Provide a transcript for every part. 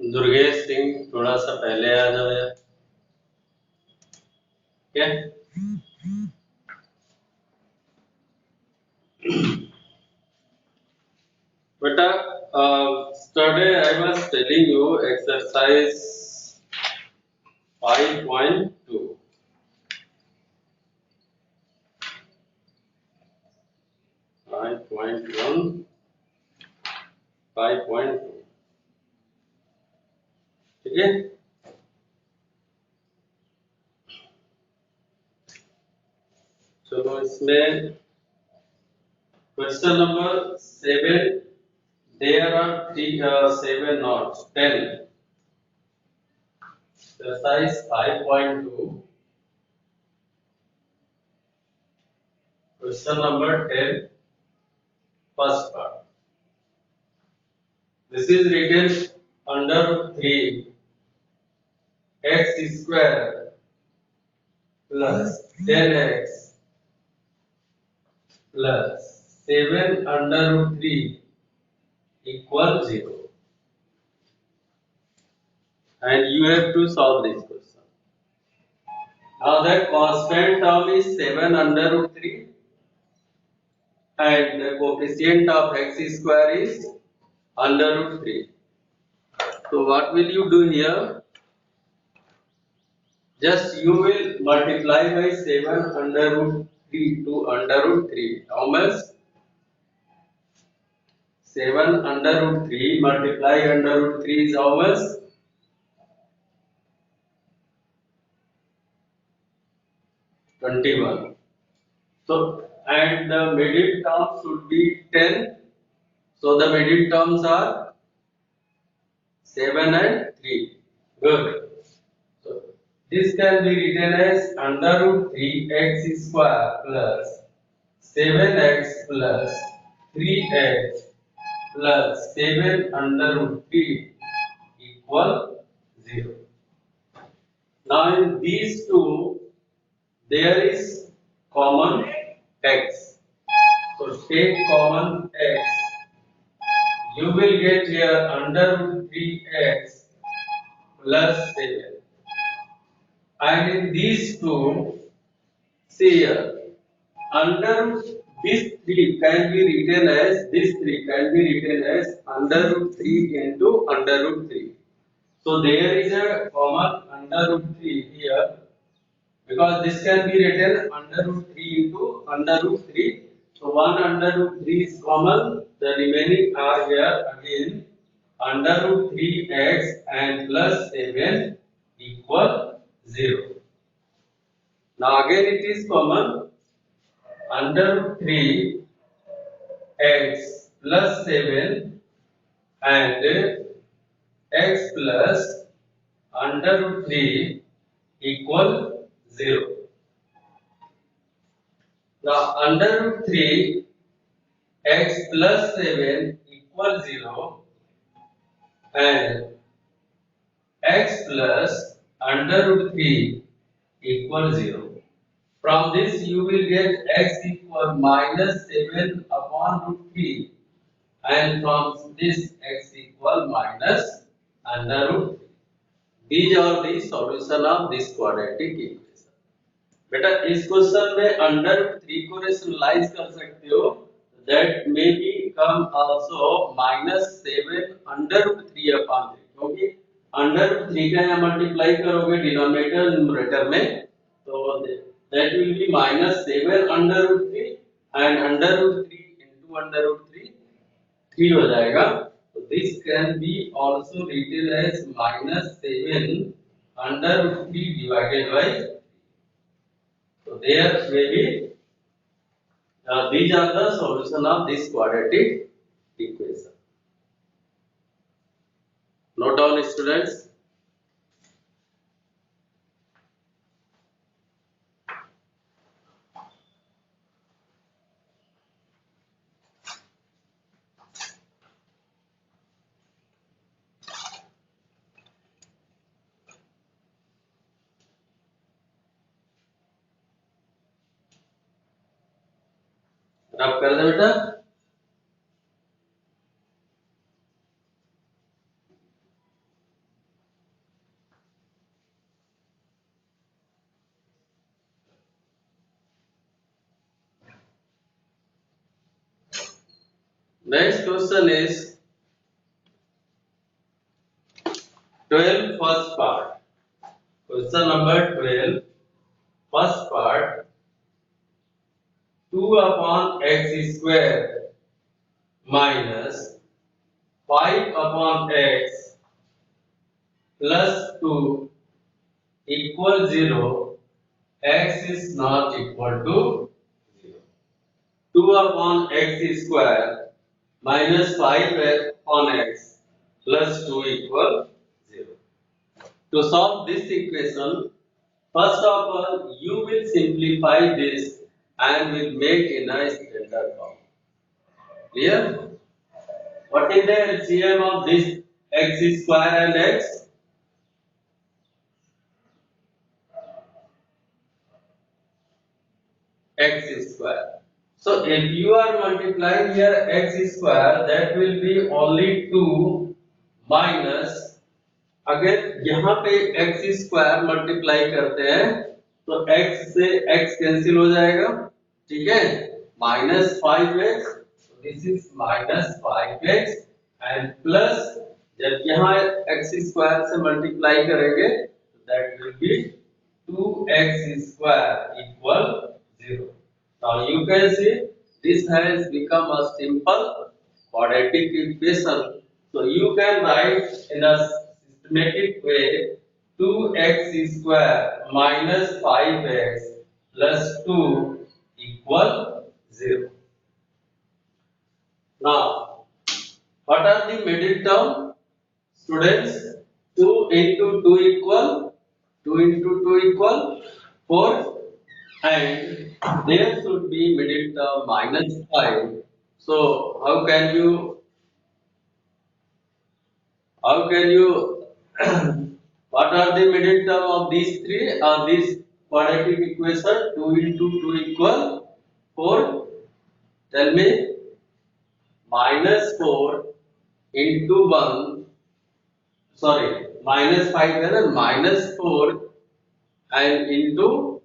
दुर्गेश सिंह थोड़ा सा पहले आ जाओ यार। क्या बेटा, today I was telling you exercise 5.2 5.1 5.2 ठीक है। चलो इसमें question number 7, there are 7 not 10, exercise 5.2 question number 10 first part. This is written under 3 x square plus 10x plus 7 under root 3 equal 0. And you have to solve this question. Now the constant term is 7 under root 3 and the coefficient of x square is under root 3. So what will you do here? Just you will multiply by 7 under root 3 to under root 3. How much? 7 under root 3 multiply under root 3 is how much? 21. So, and the middle term should be 10. So, the middle terms are 7 and 3. Good. So, this can be written as under root 3x square plus 7x plus 3x plus 7 under root 3 equal 0. Now, in these two, there is common x. So take common x. You will get here under root 3x plus 7. And in these two, see here, under this 3 can be written as under root 3 into under root 3. So there is a common under root 3 here. Because this can be written under root 3 into under root 3. So 1 under root 3 is common. The remaining are here again under root 3x and plus 7 equal 0. Now again it is common under root 3x plus 7 and x plus under root 3 equal 0. Now under root 3 x plus 7 equal 0 and x plus under root 3 equal 0. From this you will get x equal minus 7 upon root 3 and from this x equal minus under root 3. These are the solution of this quadratic equation. बेटा इस question में under 3 को rationalise कर सकते हो, that may be come also -7 under 3 upon 3, क्योंकि under 3 का यहाँ मल्टीप्लाई करोगे डिनोमिनेटर न्यूमरेटर में, तो that will be -7 under 3 and under 3 into under 3 3 हो जाएगा. तो this can be also written as -7 under 3 divided by. So there may be these are the solution of this quadratic equation. Note down, students. रब कर दे बेटा. Next question is 12 first part. Question number 12 first part. 2 upon x square minus 5 upon x plus 2 equal 0. X is not equal to 0. 2 upon x square minus 5 upon x plus 2 equal 0. To solve this equation, first of all, you will simplify this and will make a nice standard form. Clear? What is the LCM of this x square and x? X square. So if you are multiplying here x square, that will be only 2 minus, अगर यहाँ पे x square multiply करते हैं तो x से x cancel हो जाएगा, ठीक है, minus 5x, this is minus 5x and plus, जब यहाँ x स्क्वायर से मल्टीप्लाई करेंगे तो that will B 2x square equal 0. Now you can see this has become a simple quadratic equation. So you can write in a systematic way 2x square minus 5x plus 2 equal 0. Now, what are the middle term? Students, 2 into 2 equal 2 into 2 equal 4, and there should be middle term minus 5. So how can you what are the middle term of these three or this quadratic equation? 2 into 2 equal 4. Tell me, minus 4 into 1, sorry, minus 5 and minus 4 and into,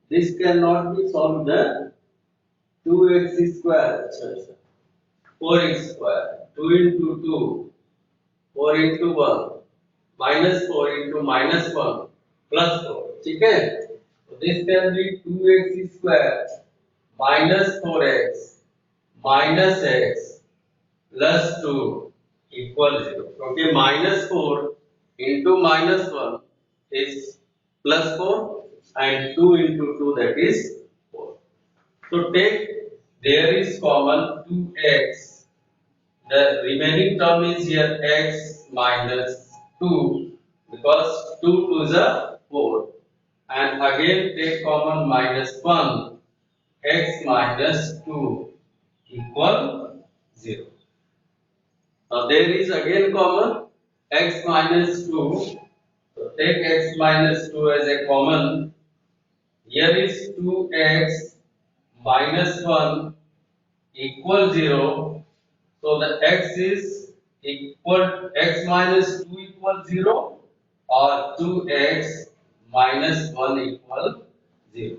this cannot be solved, the 2x square, 4x square, 2 into 2, 4 into 1, minus 4 into minus 1 plus 4, ठीक है, so this can be 2x square minus 4x minus x plus 2 equal 0. Okay, minus 4 into minus 1 is plus 4 and 2 into 2, that is 4. So take, there is common 2x. The remaining term is here x minus 2 because 2 is a 4. And again take common minus 1, x minus 2 equal 0. Now there is again common x minus 2. So take x minus 2 as a common. Here is 2x minus 1 equal 0. So the x is equal, x minus 2 equal 0 or 2x minus 1 equal 0.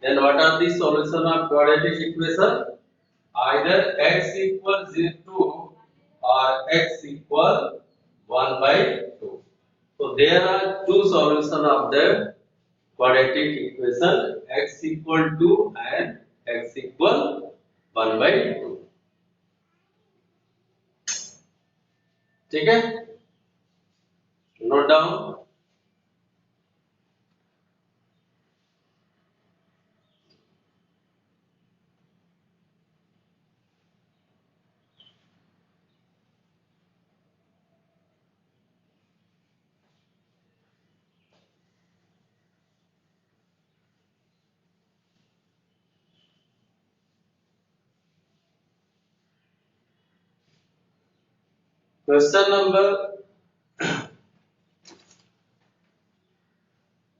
Then what are the solution of quadratic equation? Either x equal 2 or x equal 1 by 2. So there are two solutions of the quadratic equation, x equal 2 and x equal 1 by 2. ठीक है, note down. Question number,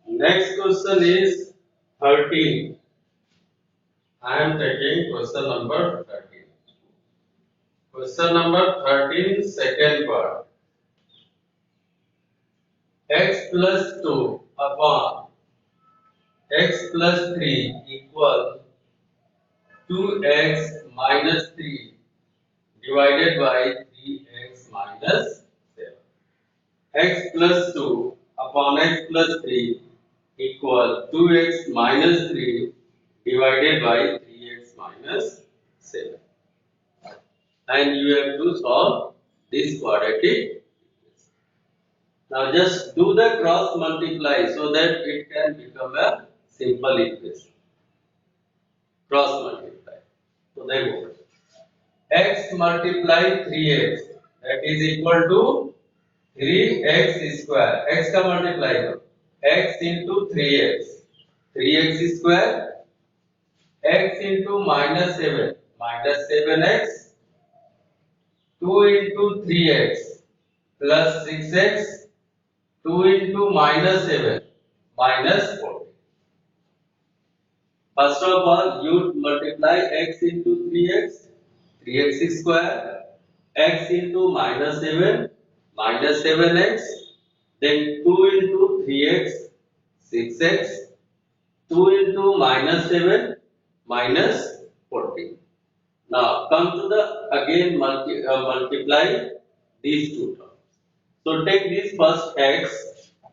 next question is 13. I am taking question number 13. Question number 13, second part. X plus 2 upon x plus 3 equal 2x minus 3 divided by 3x minus 7. X plus 2 upon x plus 3 equal 2x minus 3 divided by 3x minus 7. And you have to solve this quadratic equation. Now just do the cross multiply so that it can become a simple equation. Cross multiply. So there you go. X multiply 3x, that is equal to 3x square. X का multiply करो. X into 3x. 3x square. X into minus 7. Minus 7x. 2 into 3x plus 6x. 2 into minus 7 minus 4. First of all, you multiply x into 3x, 3x square, x into minus 7, minus 7x, then 2 into 3x, 6x, 2 into minus 7, minus 14. Now come to the again multiply these two terms. So take this first x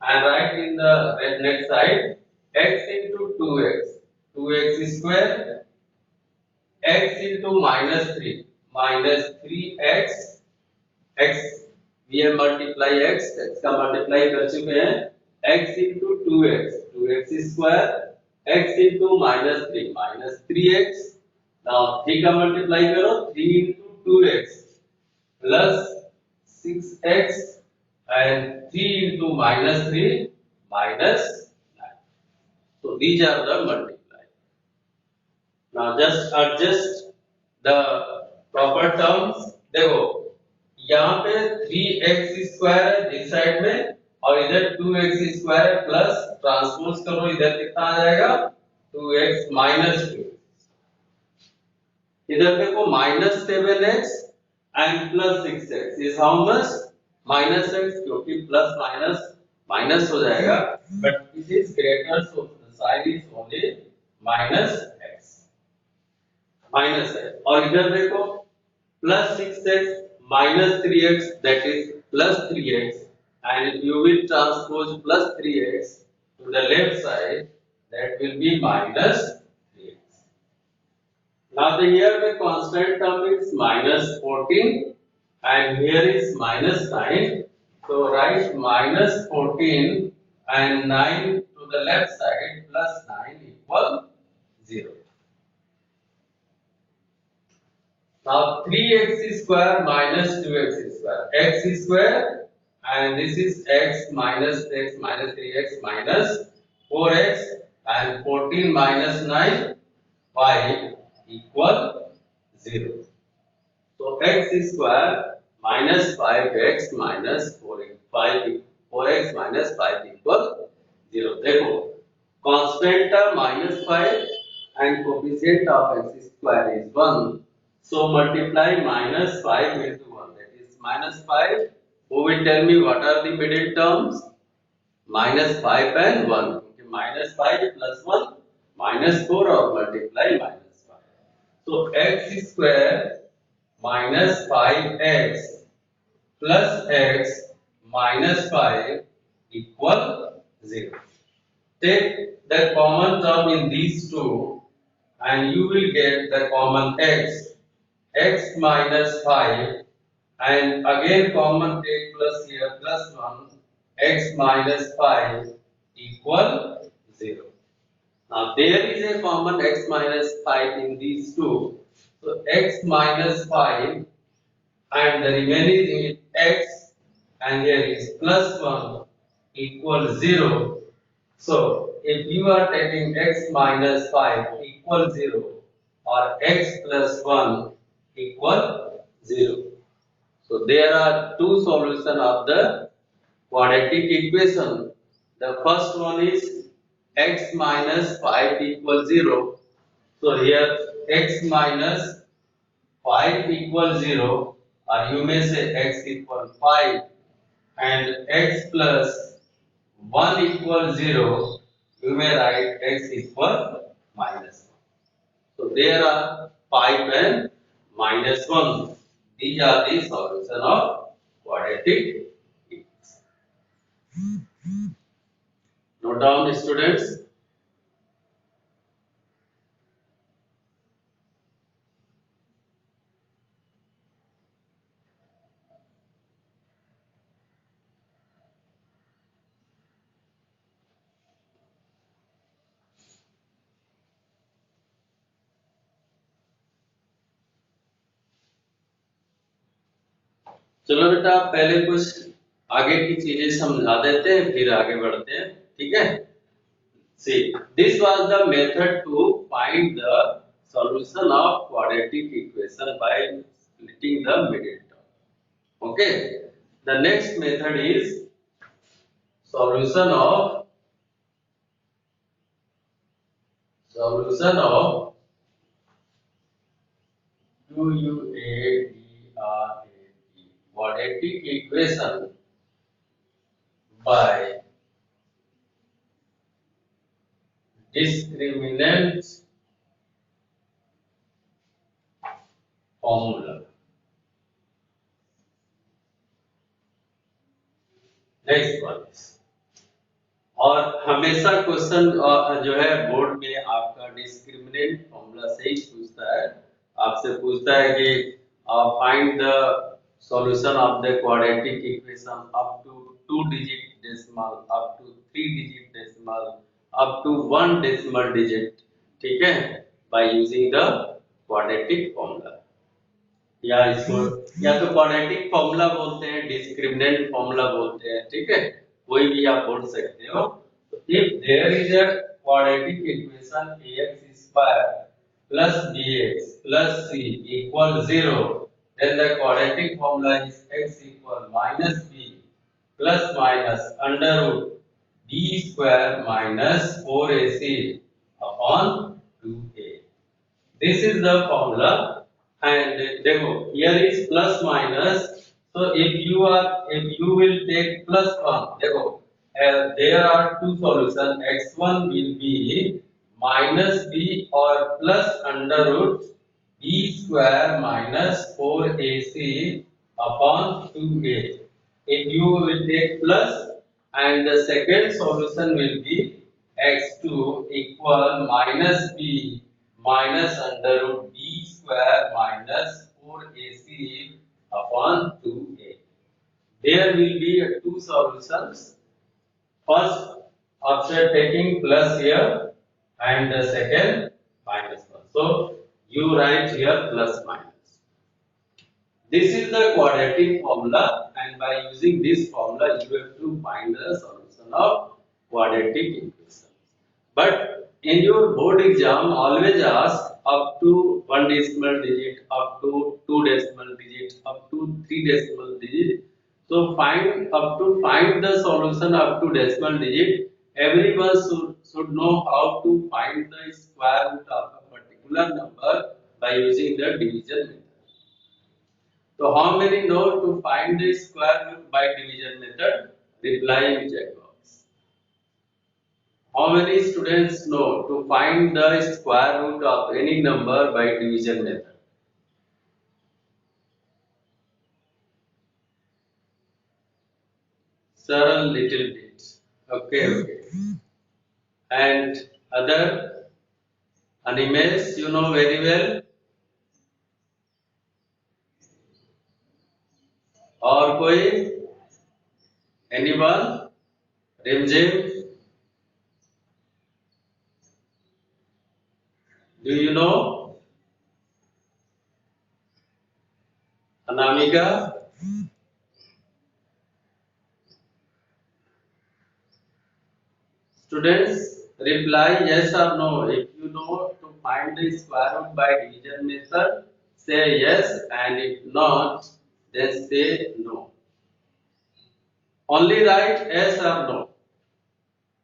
and write in the next side x into 2x, 2x square, x into minus 3, minus 3x, x we have multiply x का multiply कर चुके हैं, x into 2x, 2x square, x into minus 3, minus 3x. Now 3 का multiply करो, 3 into 2x plus 6x and 3 into minus 3 minus 9. So these are the multiply. Now just adjust the proper terms. देखो यहाँ पे 3x square है this side में और इधर 2x square है प्लस ट्रांसपोज करो इधर कितना आ जाएगा 2x minus 2. इधर देखो minus 7x and plus 6x is how much minus x क्योंकि plus minus minus हो जाएगा but it is greater so the sign is only minus x और इधर देखो plus 6x minus 3x that is plus 3x and you will transpose plus 3x to the left side that will be minus 3x. Now the here the constant term is minus 14 and here is minus 9. So write minus 14 and 9 to the left side plus 9 equal 0. Now 3x square minus 2x square. X square and this is x minus 3x minus 4x and 14 minus 9 5 equal 0. So x square minus 5x minus 4x minus 5 equal 0. देखो constant term minus 5 and coefficient of x square is 1. So multiply minus 5 into 1 that is minus 5. Who will tell me what are the middle terms? Minus 5 and 1. Okay, minus 5 plus 1 minus 4 or multiply minus 5. So x square minus 5x plus x minus 5 equal 0. Take the common term in these two and you will get the common x minus 5 and again common take plus here plus 1 x minus 5 equal 0. Now there is a common x minus 5 in these two. So x minus 5 and the remaining is x and here is plus 1 equal 0. So if you are taking x minus 5 equal 0 or x plus 1 equal 0. So there are two solutions of the quadratic equation. The first one is x minus 5 equal 0. So here x minus 5 equal 0 or you may say x equal 5 and x plus 1 equal 0 you may write x equal minus 1. So there are 5 and minus 1. These are the solution of quadratic equation. Note down, students. चलो बेटा, पहले कुछ आगे की चीजें समझा देते हैं, फिर आगे बढ़ते हैं, ठीक है। See, this was the method to find the solution of quadratic equation by splitting the middle term. Okay. The next method is solution of quadratic equation by discriminant formula. Next one is, और हमेशा question जो है board में आपका discriminant formula से ही पूछता है। आपसे पूछता है कि find the solution of the quadratic equation up to 2 digit decimal, up to 3 digit decimal, up to 1 decimal digit, ठीक है, by using the quadratic formula. या इसको या तो क्वाड्रेटिक फॉर्मूला बोलते हैं, डिस्क्रिमिनेंट फॉर्मूला बोलते हैं, ठीक है, कोई भी आप बोल सकते हो। तो if there is a quadratic equation ax square plus bx plus c equal 0, then the quadratic formula is x equal minus b plus minus under root b square minus 4ac upon 2a. This is the formula, and देखो here is plus minus, so if you will take plus 1, देखो there are two solutions, x1 will be minus b or plus under root b square minus 4ac upon 2a. If you will take plus, and the second solution will be x2 equal minus b minus under root b square minus 4ac upon 2a. There will be two solutions. First, after taking plus here, and the second minus 1. So you write here plus minus. This is the quadratic formula, and by using this formula, you have to find the solution of quadratic equation. But in your board exam, always ask up to 1 decimal digit, up to 2 decimal digit, up to 3 decimal digit. So find the solution up to decimal digit. Everyone should know how to find the square root of a particular number by using the division method. So how many know to find the square root by division method? Reply in chat box. How many students know to find the square root of any number by division method? Sir, a little bit. Okay. And other animals you know very well? और कोई? Anyone? Rimjim? Do you know? Anamika? Students, reply yes or no. If you know to find the square root by division method, say yes, and if not, then say no. Only write yes or no.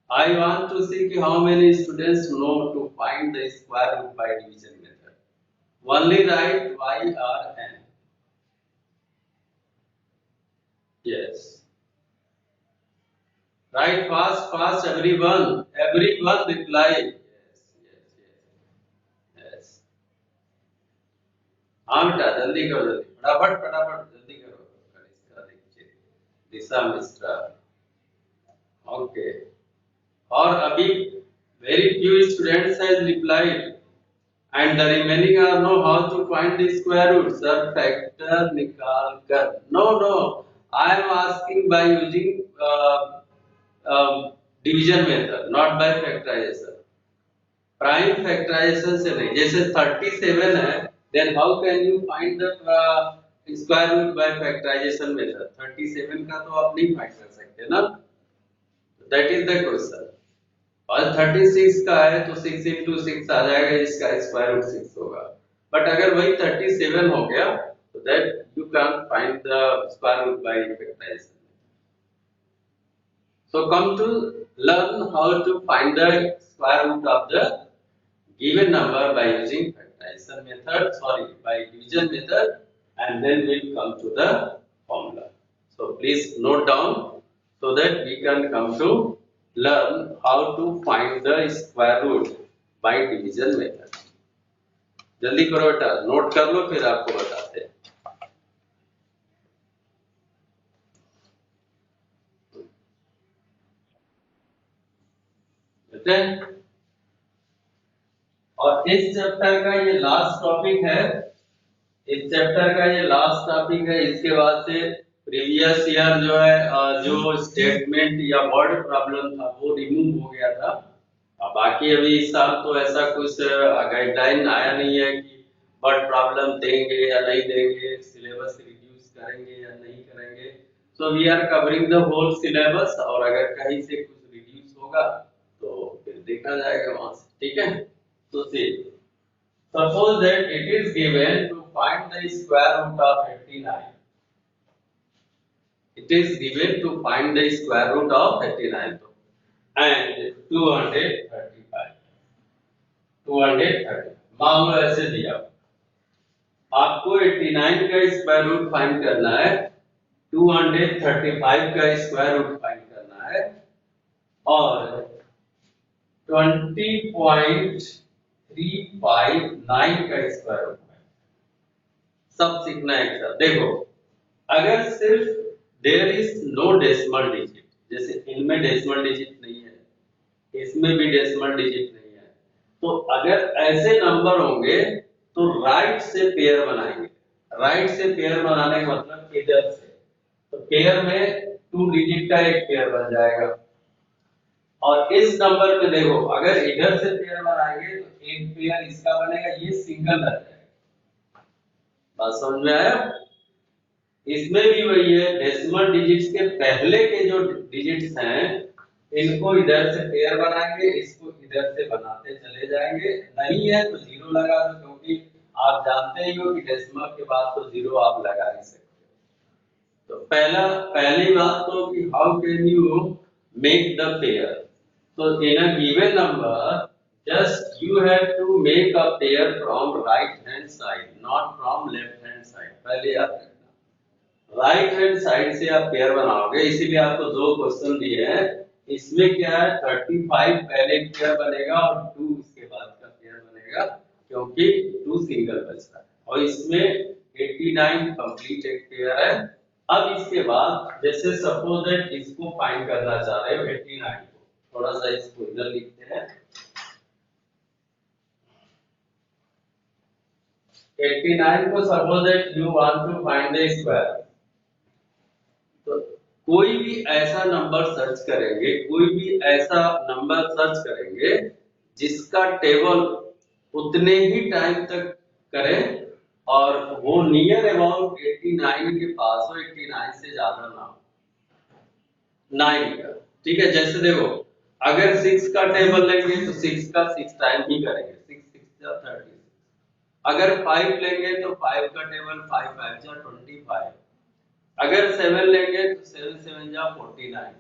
I want to see how many students know to find the square root by division method. Only write y or n. Yes. Write fast, everyone. Everyone reply. Yes. हाँ बेटा, जल्दी करो, जल्दी फटाफट फटाफट जल्दी करो। कनिष्का दीक्षित, दिशा Mishra, okay. और अभी very few students has replied and the remaining are know how to find the square root, sir, factor निकाल कर। No, I am asking by using division method, not by factorization। Prime factorization से नहीं, जैसे 37 है, then how can you find the square root by factorization method? 37 का तो आप नहीं फाइंड कर सकते ना, that is the question। और 36 का है तो 6 into 6 आ जाएगा, जिसका स्क्वायर रूट 6 होगा। बट अगर वही 37 हो गया तो that you can find the square root by factorization. So come to learn how to find the square root of the given number by using factorization method, sorry, by division method, and then we'll come to the formula. So please note down so that we can come to learn how to find the square root by division method। जल्दी करो बेटा, note कर लो फिर आपको बताते हैं। और इस चैप्टर का ये लास्ट टॉपिक है, इस चैप्टर का ये लास्ट टॉपिक है। इसके बाद से प्रीवियस ईयर जो है जो स्टेटमेंट या वर्ड प्रॉब्लम था वो रिमूव हो गया था। बाकी अभी इस साल तो ऐसा कुछ गाइडलाइन आया नहीं है कि वर्ड प्रॉब्लम देंगे या नहीं देंगे, सिलेबस रिड्यूस करेंगे या नहीं करेंगे। So we are covering the whole syllabus, और अगर कहीं से कुछ रिड्यूस होगा तो फिर देखा जाएगा वहां से, ठीक है। तो सी suppose that it is given to find the square root of 89। It is given to find the square root of 89 and 235। 230 मान लो ऐसे दिया, आपको 89 का स्क्वायर रूट फाइंड करना है, 235 का स्क्वायर रूट फाइंड करना है, और 20.359 का स्क्वायर रूट सब सीखना है एक साथ। देखो, अगर सिर्फ there is no decimal digit, जैसे इनमें डेसिमल डिजिट नहीं है, इसमें भी डेसिमल डिजिट नहीं है, तो अगर ऐसे नंबर होंगे तो राइट से पेयर बनाएंगे। राइट से पेयर बनाने का मतलब इधर से, तो पेयर में 2 डिजिट का एक पेयर बन जाएगा। और इस नंबर में देखो, अगर इधर से पेयर बनाएंगे तो एक पेयर इसका बनेगा, ये सिंगल रह जाएगा। बात समझ में आया? इसमें भी वही है, डेसिमल डिजिट्स के पहले के जो डिजिट्स हैं इनको इधर से पेयर बनाएंगे, इसको इधर से बनाते चले जाएंगे। नहीं है तो जीरो लगा दो, क्योंकि आप जानते ही हो कि डेसिमल के बाद तो जीरो आप लगा नहीं सकते। तो पहली बात तो कि how can you make the pair. तो in a given number just you have to make a pair from right hand side, not from left hand side। पहले याद रखना, राइट हैंड साइड से आप पेयर बनाओगे, इसीलिए आपको 2 क्वेश्चन दिए हैं। इसमें क्या है, 35 पहले पेयर बनेगा और 2 उसके बाद का पेयर बनेगा, क्योंकि 2 सिंगल बचता है। और इसमें 89 कंप्लीट एक पेयर है। अब इसके बाद जैसे सपोज दैट इसको फाइंड करना चाह रहे हो 89 को, थोड़ा सा इसको इधर लिखते हैं। 89 को suppose that you want to find the square, तो कोई भी ऐसा नंबर सर्च करेंगे, कोई भी ऐसा नंबर सर्च करेंगे जिसका टेबल उतने ही टाइम तक करें और वो नियर अबाउट 89 के पास हो, 89 से ज्यादा ना हो, 9 का, ठीक है। जैसे देखो, अगर 6 का टेबल लेंगे तो 6 का 6 टाइम ही करेंगे, 6 6 जा 30। अगर 5 लेंगे तो 5 का टेबल 5 5 जा 25। अगर 7 लेंगे तो 7 7 जा 49।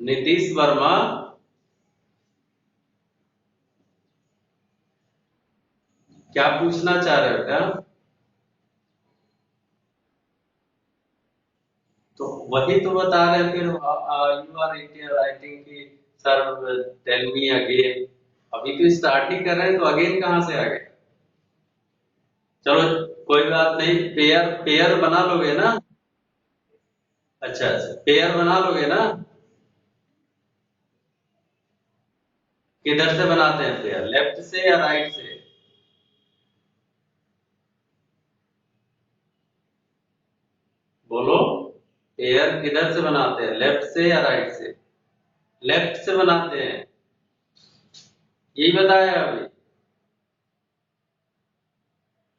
नीतीश वर्मा, क्या पूछना चाह रहे हो क्या? तो वही तो बता रहे हैं, फिर यू आर राइटिंग कि सर टेल मी अगेन। अभी तो स्टार्ट ही कर रहे हैं, तो अगेन कहां से आ गए? चलो कोई बात नहीं, पेयर पेयर बना लोगे ना? अच्छा अच्छा, पेयर बना लोगे ना? किधर से बनाते हैं पेयर, लेफ्ट से या राइट से? बोलो, पेयर किधर से बनाते हैं, लेफ्ट से या राइट से? लेफ्ट से बनाते हैं, यही बताया अभी।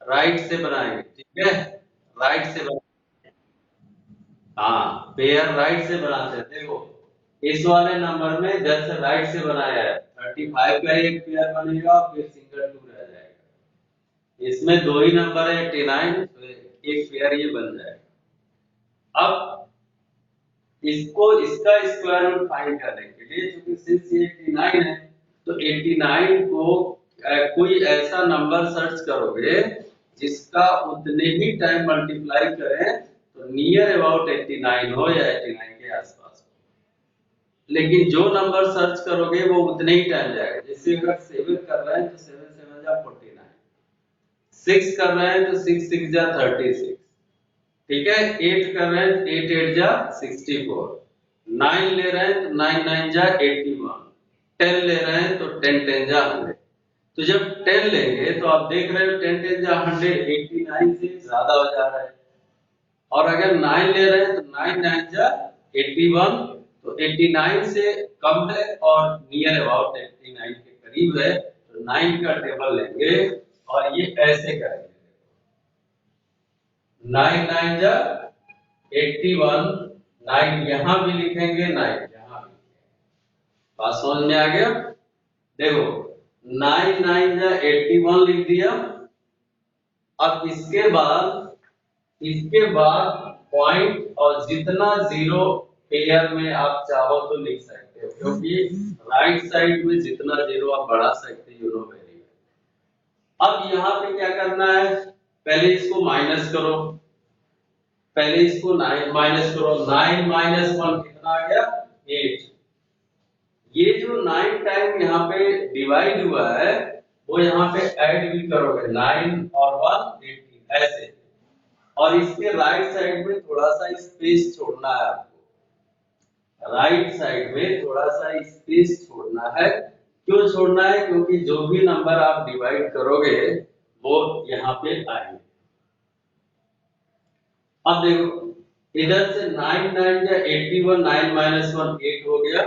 राइट से बनाएंगे, ठीक है। राइट से बना, हाँ पेयर राइट से बनाते हैं। देखो इस वाले नंबर में जैसे राइट से बनाया है, 35 का एक पेयर बनेगा, फिर सिंगल 2 रह जाएगा। इसमें दो ही नंबर है 89, तो एक पेयर ये बन जाएगा। अब इसको इसका स्क्वायर रूट फाइंड करने के लिए, क्योंकि सिंस ये 89 है, तो 89 को कोई ऐसा नंबर सर्च करोगे जिसका उतने ही टाइम मल्टीप्लाई करें, तो नियर अबाउट 89 हो या 89 के आसपास हो। लेकिन जो नंबर सर्च करोगे वो उतने ही टाइम जाएगा। जैसे अगर 7 कर रहे हैं तो 7 7 जा 49, 6 कर रहे हैं तो 6 6 जा 36, ठीक है। 8 कर रहे हैं तो 8 8 जा 64, 9 ले रहे हैं तो 9 9 जा 81, 10 ले रहे हैं तो 10 10 जा 100। तो जब 10 लेंगे तो आप देख रहे हो 10 10 जा 100, 89 से ज्यादा हो जा रहा है। और अगर 9 ले रहे हैं तो 9 9 जा 81, तो 89 से कम है और नियर अबाउट 89 के करीब है, तो 9 का टेबल लेंगे और ये ऐसे करेंगे। 9 9 जा 81, 9 यहां भी लिखेंगे, 9 यहां भी। बात समझ में आ गया? देखो 9 9 जा 81 लिख दिया। अब इसके बाद पॉइंट और जितना जीरो पेयर में आप चाहो तो लिख सकते हो, क्योंकि राइट साइड में जितना जीरो आप बढ़ा सकते हो, नो वेरी। अब यहाँ पे क्या करना है, पहले इसको माइनस करो, पहले इसको 9 माइनस करो। 9 माइनस 1 कितना आ गया, 8। ये जो 9 टाइम यहाँ पे डिवाइड हुआ है, वो यहाँ पे ऐड भी करोगे, 9 और 1 18 ऐसे। और इसके राइट साइड में थोड़ा सा स्पेस छोड़ना है आपको, राइट साइड में थोड़ा सा स्पेस छोड़ना है। क्यों छोड़ना है, क्योंकि जो भी नंबर आप डिवाइड करोगे वो यहाँ पे आएंगे। अब देखो इधर से 9 9 या 81, 9 माइनस 1 8 हो गया,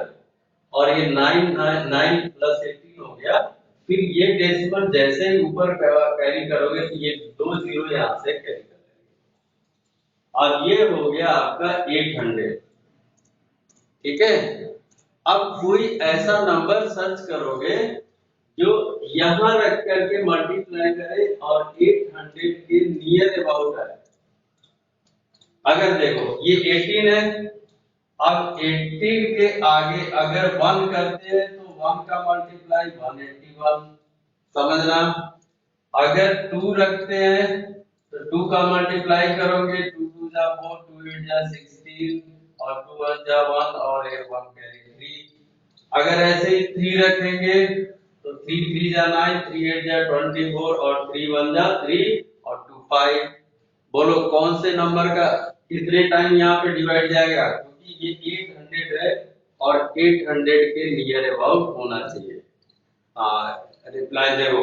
और ये 9 9 प्लस 18 हो गया। फिर ये डेसिमल जैसे ही ऊपर कैरी करोगे तो ये दो जीरो यहाँ से कैरी कर लेंगे, और ये हो गया आपका 800, ठीक है। अब कोई ऐसा नंबर सर्च करोगे जो यहां रख करके मल्टीप्लाई करे और 800 के नियर अबाउट है। अगर देखो ये 18 है, अब 18 के आगे अगर 1 करते हैं तो 1 का मल्टीप्लाई 181, समझना। अगर 2 रखते हैं तो 2 का मल्टीप्लाई करोगे, 2 2 जा 4, 2 8 जा 16, और 2 1 जा 1, और एक 1 कैरी 3। अगर ऐसे ही 3 रखेंगे तो 3 3 जा 9, 3 8 जा 24, और 3 1 जा 3, और 2 5। बोलो कौन से नंबर का कितने टाइम यहाँ पे डिवाइड जाएगा, क्योंकि ये 800 है और 800 के नियर अबाउट होना चाहिए। रिप्लाई देखो,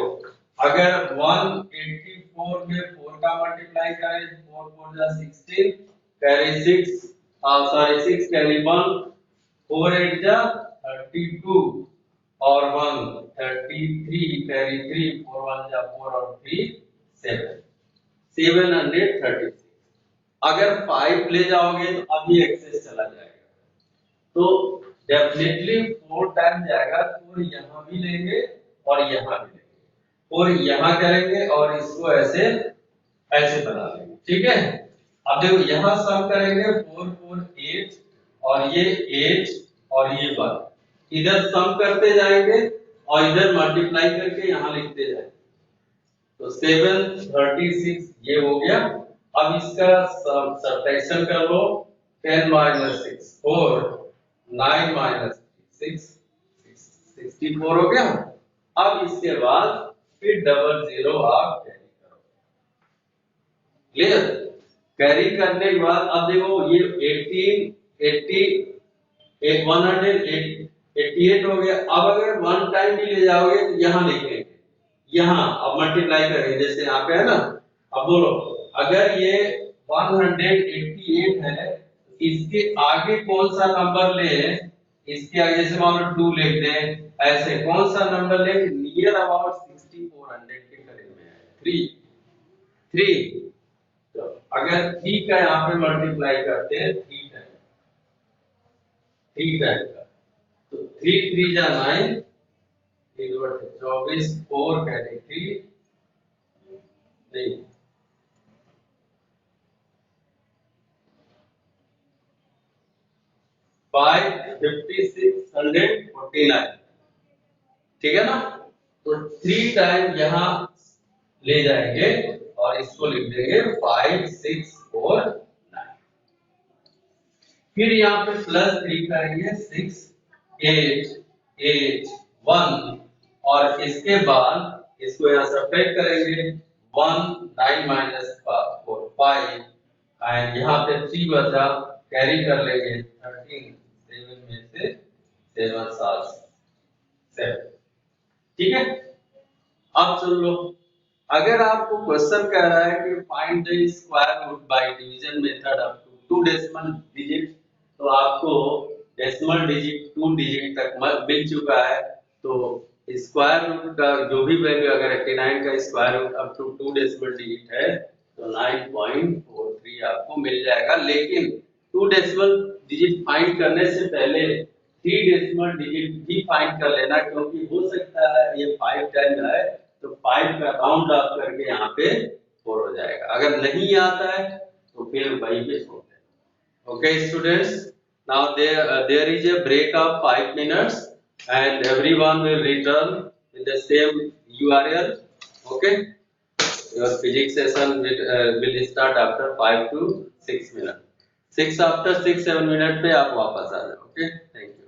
अगर 184 में 4 का मल्टीप्लाई करें, 4 4 जा 16, कैरी 6, सॉरी 6 कैरी 1, 4 8 जा 32, और 1 33, कैरी 3, 4 1 जा 4, और 3 7, 736। अगर 5 ले जाओगे तो अभी एक्सेस चला जाएगा, तो डेफिनेटली 4 टाइम जाएगा। 4 यहाँ भी लेंगे और यहाँ भी लेंगे, और यहाँ करेंगे और इसको ऐसे ऐसे बना लेंगे, ठीक है। अब देखो यहाँ सम करेंगे, 4 4 8, और ये 8 और ये 1, इधर सम करते जाएंगे और इधर मल्टीप्लाई करके यहाँ लिखते जाएंगे, तो 736 ये हो गया। अब इसका सब्ट्रैक्शन कर लो, 10 माइनस 6 4, 9 माइनस 6 64 हो गया। अब इसके बाद फिर डबल जीरो आप कैरी करो, क्लियर। कैरी करने के बाद अब देखो ये 18 80 188 हो गया। अब अगर वन टाइम भी ले जाओगे तो यहाँ लिखेंगे, यहाँ अब मल्टीप्लाई करेंगे जैसे यहाँ पे है ना। अब बोलो अगर ये 188 है, इसके आगे कौन सा नंबर ले, इसके आगे जैसे मान लो 2 लिख दें, ऐसे कौन सा नंबर ले नियर अबाउट 6400 के करीब में है 3। तो अगर 3 का यहाँ पे मल्टीप्लाई करते हैं 3 टाइम का, तो 3 3 जा 9, 24 4 कैरी 3 नहीं 5649, ठीक है ना। तो 3 टाइम यहाँ ले जाएंगे और इसको लिख देंगे 5649। फिर यहाँ पे +3 करेंगे 6 8 8 1 और इसके बाद इसको यहाँ सब्ट्रैक्ट करेंगे 1 9 -4 5 एंड यहाँ पे 3 बचा, कैरी कर लेंगे 13 7 में से 7 7 7, ठीक है। अब सुन लो, अगर आपको क्वेश्चन कह रहा है कि find the square root by division method up to 2 decimal digit, तो आपको डेसिमल डिजिट 2 डिजिट तक मिल चुका है। तो स्क्वायर रूट का जो भी वैल्यू अगर 89 का square root up to 2 decimal digit है तो 9.43 आपको मिल जाएगा। लेकिन 2 डेसिमल डिजिट फाइंड करने से पहले 3 डेसिमल डिजिट भी फाइंड कर लेना, क्योंकि हो सकता है ये 5 10 है तो 5 का राउंड ऑफ करके यहाँ पे 4 हो जाएगा। अगर नहीं आता है तो फिर वही पे छोड़ देना। Okay students, now there is a break of 5 minutes and everyone will return in the same URL. Okay, your physics session will start after 5 to 6 minutes। 6 after 6 7 minutes पे आप वापस आ जाओ। Okay, thank you.